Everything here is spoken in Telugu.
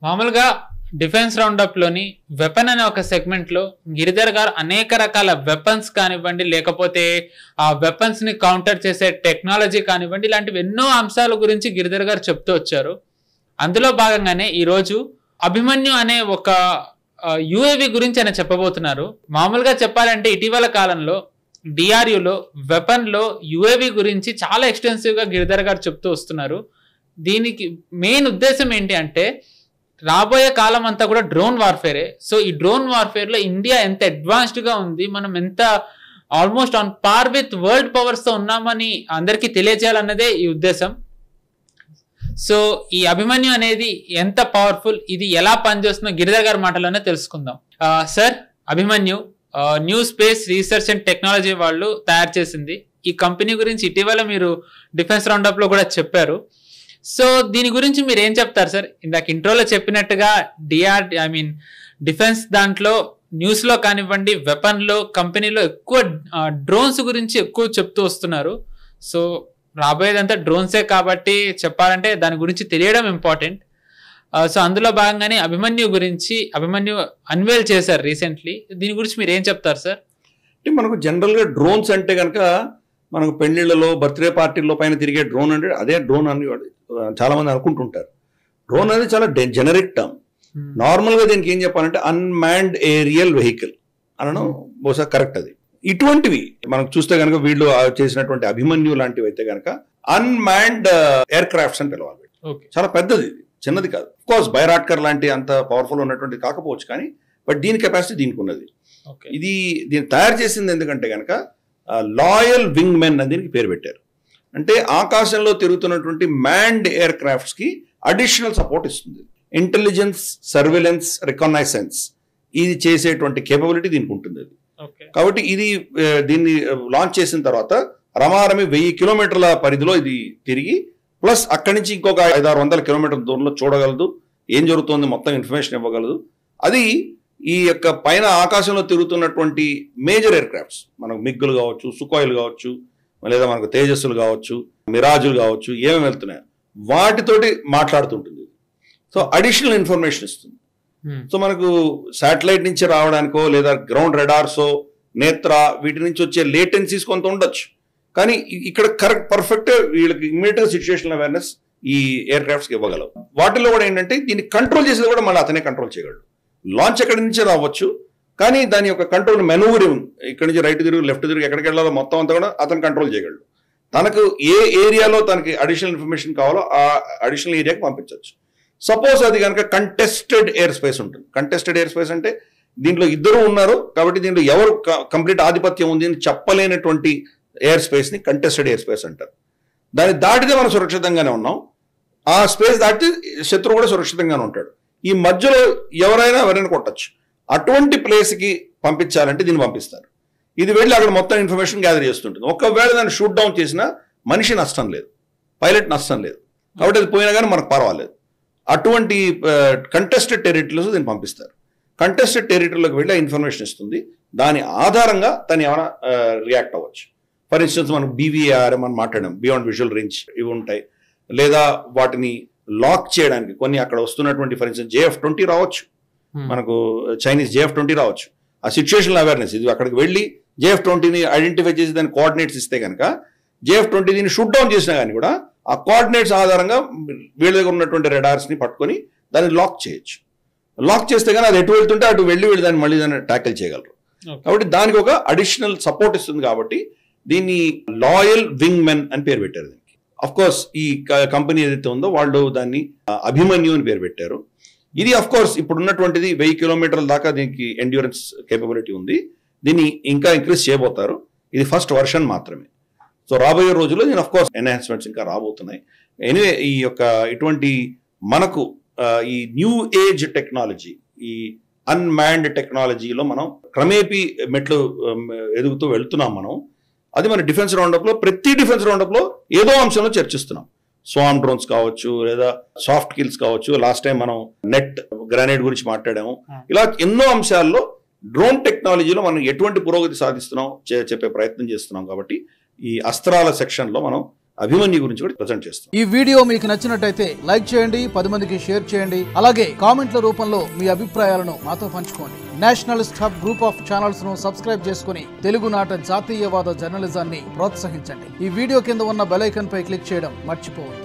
మామూలుగా డిఫెన్స్ రౌండప్ లోని వెపన్ అనే ఒక సెగ్మెంట్ లో గిరిధర్ గారు అనేక రకాల వెపన్స్ కానివ్వండి, లేకపోతే ఆ వెపన్స్ ని కౌంటర్ చేసే టెక్నాలజీ కానివ్వండి, ఇలాంటివి ఎన్నో అంశాల గురించి గిరిధర్ గారు చెప్తూ వచ్చారు. అందులో భాగంగానే ఈరోజు అభిమన్యు అనే ఒక యుఏవి గురించి ఆయన చెప్పబోతున్నారు. మామూలుగా చెప్పాలంటే ఇటీవల కాలంలో డిఆర్యులో వెపన్ లో యుఏవి గురించి చాలా ఎక్స్టెన్సివ్ గా గిరిధర్ గారు చెప్తూ వస్తున్నారు. దీనికి మెయిన్ ఉద్దేశం ఏంటి అంటే రాబోయే కాలం అంతా కూడా డ్రోన్ వార్ఫేరే. సో ఈ డ్రోన్ వార్ఫేర్ లో ఇండియా ఎంత అడ్వాన్స్డ్ గా ఉంది, మనం ఎంత almost on par with world powers తో ఉన్నామని అందరికీ తెలియజేయాలన్నదే ఈ ఉద్దేశం. సో ఈ అభిమన్యు అనేది ఎంత పవర్ఫుల్, ఇది ఎలా పనిచేస్తుందో గిరిధర్ గారి మాటలోనే తెలుసుకుందాం. Sir, Abhimanyu new space research and technology వాళ్ళు తయారు చేసింది. ఈ కంపెనీ గురించి ఇటీవల మీరు డిఫెన్స్ రౌండప్ లో కూడా చెప్పారు. సో దీని గురించి మీరు ఏం చెప్తారు సార్? ఇందాక ఇంట్రోలో చెప్పినట్టుగా డిఫెన్స్ దాంట్లో న్యూస్ లో కానివ్వండి, వెపన్ లో కంపెనీలో ఎక్కువ డ్రోన్స్ గురించి ఎక్కువ చెప్తూ వస్తున్నారు. సో రాబోయేదంతా డ్రోన్సే కాబట్టి చెప్పాలంటే దాని గురించి తెలియడం ఇంపార్టెంట్. సో అందులో భాగంగానే అభిమన్యు అన్వేల్ చేశారు రీసెంట్లీ. దీని గురించి మీరు ఏం చెప్తారు సార్? అంటే మనకు జనరల్గా డ్రోన్స్ అంటే కనుక మనకు పెళ్లిళ్లలో బర్త్డే పార్టీల్లో పైన తిరిగే డ్రోన్ అంటే అదే డ్రోన్ అని చాలా మంది అనుకుంటుంటారు. డ్రోన్ అనేది చాలా జెనరిక్ టర్మ్. నార్మల్గా దీనికి ఏం చెప్పాలంటే అన్మాన్డ్ ఏరియల్ వెహికల్ అనడం బహుశా కరెక్ట్. అది ఇటువంటివి మనకు చూస్తే కనుక వీళ్ళు చేసినటువంటి అభిమన్యు లాంటివి అయితే కనుక అన్మాన్డ్ ఎయిర్ క్రాఫ్ట్స్ అని పిలవాలి. చాలా పెద్దది, ఇది చిన్నది కాదు. ఆఫ్ కోర్స్ బైరాట్కర్ లాంటి అంత పవర్ఫుల్ ఉన్నటువంటి కాకపోవచ్చు, కానీ బట్ దీని కెపాసిటీ దీనికి ఉన్నది. దీన్ని తయారు చేసింది ఎందుకంటే కనుక లాయల్ వింగ్ మెన్ అని దీనికి పేరు పెట్టారు. అంటే ఆకాశంలో తిరుగుతున్నటువంటి మ్యాన్డ్ ఎయిర్ క్రాఫ్ట్స్ కి అడిషనల్ సపోర్ట్ ఇస్తుంది. ఇంటెలిజెన్స్, సర్వేలెన్స్, రికగ్నైసెన్స్ ఇది చేసేటువంటి కేపబిలిటీ దీనికి ఉంటుంది. కాబట్టి దీన్ని లాంచ్ చేసిన తర్వాత రమారమి 1000 కిలోమీటర్ల పరిధిలో ఇది తిరిగి ప్లస్ అక్కడి నుంచి ఇంకొక 500-600 కిలోమీటర్ల దూరంలో చూడగలదు, ఏం జరుగుతుంది మొత్తం ఇన్ఫర్మేషన్ ఇవ్వగలదు. అది ఈ యొక్క పైన ఆకాశంలో తిరుగుతున్నటువంటి మేజర్ ఎయిర్ క్రాఫ్ట్స్, మనకు మిగ్గులు కావచ్చు, సుకోయిలు కావచ్చు, లేదా మనకు తేజస్సులు కావచ్చు, మిరాజులు కావచ్చు, ఏమేమి వెళ్తున్నాయి వాటితోటి మాట్లాడుతుంటుంది. సో అడిషనల్ ఇన్ఫర్మేషన్ ఇస్తుంది. సో మనకు శాటిలైట్ నుంచి రావడానికో లేదా గ్రౌండ్ రెడార్సో, నేత్ర వీటి నుంచి వచ్చే లేటెన్సీస్ కొంత ఉండొచ్చు, కానీ ఇక్కడ కరెక్ట్ పర్ఫెక్ట్ వీళ్ళకి ఇమ్మీడియట్ సిచ్యుయేషన్ అవేర్నెస్ ఈ ఎయిర్ క్రాఫ్ట్స్కి ఇవ్వగలవు. వాటిల్లో కూడా ఏంటంటే దీన్ని కంట్రోల్ చేసేది కూడా మళ్ళీ అతనే కంట్రోల్ చేయగలడు. లాంచ్ ఎక్కడి నుంచి రావచ్చు, కానీ దాని యొక్క కంట్రోల్ మెనూవరింగ్, ఇక్కడి నుంచి రైట్ తిరుగు లెఫ్ట్ తిరుగు ఎక్కడికి వెళ్ళాలో మొత్తం అంతా కూడా అతను కంట్రోల్ చేయగలడు. తనకు ఏ ఏరియాలో తనకి అడిషనల్ ఇన్ఫర్మేషన్ కావాలో ఆ అడిషనల్ ఏరియాకి పంపించవచ్చు. సపోజ్ అది కనుక కంటెస్టెడ్ ఎయిర్ స్పేస్ ఉంటుంది. కంటెస్టెడ్ ఎయిర్ స్పేస్ అంటే దీంట్లో ఇద్దరు ఉన్నారు కాబట్టి దీంట్లో ఎవరు కంప్లీట్ ఆధిపత్యం ఉంది అని చెప్పలేనటువంటి ఎయిర్ స్పేస్ ని కంటెస్టెడ్ ఎయిర్ స్పేస్ అంటారు. దాన్ని దాటితే మనం సురక్షితంగానే ఉన్నాం, ఆ స్పేస్ దాటితే శత్రువు కూడా సురక్షితంగానే ఉంటాడు. ఈ మధ్యలో ఎవరైనా కొట్టచ్చు. అటువంటి ప్లేస్కి పంపించాలంటే దీన్ని పంపిస్తారు. ఇది వెళ్ళి అక్కడ మొత్తం ఇన్ఫర్మేషన్ గ్యాదర్ చేస్తుంటుంది. ఒకవేళ దాన్ని షూట్ డౌన్ చేసినా మనిషి నష్టం లేదు, పైలట్ నష్టం లేదు, కాబట్టి అది పోయినా కానీ మనకు పర్వాలేదు. అటువంటి కంటెస్టెడ్ టెరిటరీలో దీన్ని పంపిస్తారు. కంటెస్టెడ్ టెరిటరీలోకి వెళ్ళి ఇన్ఫర్మేషన్ ఇస్తుంది. దాని ఆధారంగా తను ఏమైనా రియాక్ట్ అవ్వచ్చు. ఫర్ ఇన్స్టెన్స్ మనం BVAR మనం మాట్లాడాం, బియాండ్ విజువల్ రేంజ్ ఇవి ఉంటాయి. లేదా వాటిని లాక్ చేయడానికి కొన్ని అక్కడ వస్తున్నటువంటి ఫర్ ఇన్స్టెన్స్ JF-20 రావచ్చు, మనకు చైనీస్ JF-20 రావచ్చు. ఆ సిచ్యుయేషనల్ అవేర్నెస్ ఇది అక్కడికి వెళ్ళి JF-20ని ఐడెంటిఫై చేసి దాని కోఆర్డినేట్స్ ఇస్తే కనుక JF-20 దీన్ని షూట్ డౌన్ చేసినా కానీ కూడా ఆ కోఆర్డినేట్స్ ఆధారంగా వీళ్ళ దగ్గర ఉన్నటువంటి రెడార్స్ని పట్టుకొని దాన్ని లాక్ చేయొచ్చు. లాక్ చేస్తే కానీ అది ఎటు వెళ్తుంటే అటు వెళ్ళి దాన్ని మళ్ళీ దాన్ని ట్యాకిల్ చేయగలరు. కాబట్టి దానికి ఒక అడిషనల్ సపోర్ట్ ఇస్తుంది. కాబట్టి దీన్ని లాయల్ వింగ్ మెన్ అని పేరు పెట్టారు. దీనికి అఫ్ కోర్స్ ఈ కంపెనీ ఏదైతే ఉందో వాళ్ళు దాన్ని అభిమన్యు అని పేరు పెట్టారు. ఇది అఫ్ కోర్స్ ఇప్పుడు ఉన్నటువంటిది 1000 కిలోమీటర్ల దాకా దీనికి ఎండ్యూరెన్స్ కేపబిలిటీ ఉంది. దీన్ని ఇంకా ఇంక్రీజ్ చేయబోతారు. ఇది ఫస్ట్ వర్షన్ మాత్రమే. సో రాబోయే రోజుల్లో దీని అఫ్ కోర్స్ ఎన్హాన్స్మెంట్స్ ఇంకా రాబోతున్నాయి. ఎనివే ఈ యొక్క ఇటువంటి మనకు ఈ న్యూ ఏజ్ టెక్నాలజీ, ఈ అన్మాన్డ్ టెక్నాలజీలో మనం క్రమేపీ మెట్లు ఎదుగుతూ వెళ్తున్నాం. మనం అది మన డిఫెన్స్ రౌండప్లో ప్రతి డిఫెన్స్ రౌండప్లో ఏదో అంశంలో చర్చిస్తున్నాం. స్వామ్ డ్రోన్స్ కావచ్చు, లేదా సాఫ్ట్ కిల్స్ కావచ్చు. లాస్ట్ టైం మనం నెట్ గ్రానైడ్ గురించి మాట్లాడాము. ఇలా ఎన్నో అంశాల్లో డ్రోన్ టెక్నాలజీలో మనం ఎటువంటి పురోగతి సాధిస్తున్నాం చెప్పే ప్రయత్నం చేస్తున్నాం. కాబట్టి ఈ అస్త్రాల సెక్షన్లో మనం అభిమన్యు గురించి కూడా ప్రజెంట్ చేస్తాం. ఈ వీడియో మీకు నచ్చినట్టయితే లైక్ చేయండి, 10 మందికి షేర్ చేయండి. అలాగే కామెంట్ల రూపంలో మీ అభిప్రాయాలను మాతో పంచుకోండి. Nationalist hub group of channels ను సబ్స్క్రైబ్ చేసుకుని తెలుగునాట జాతీయవాద జర్నలిజాన్ని ప్రోత్సహించండి. ఈ వీడియో కింద ఉన్న బెల్ ఐకాన్ పై క్లిక్ చేయడం మర్చిపోవద్దు.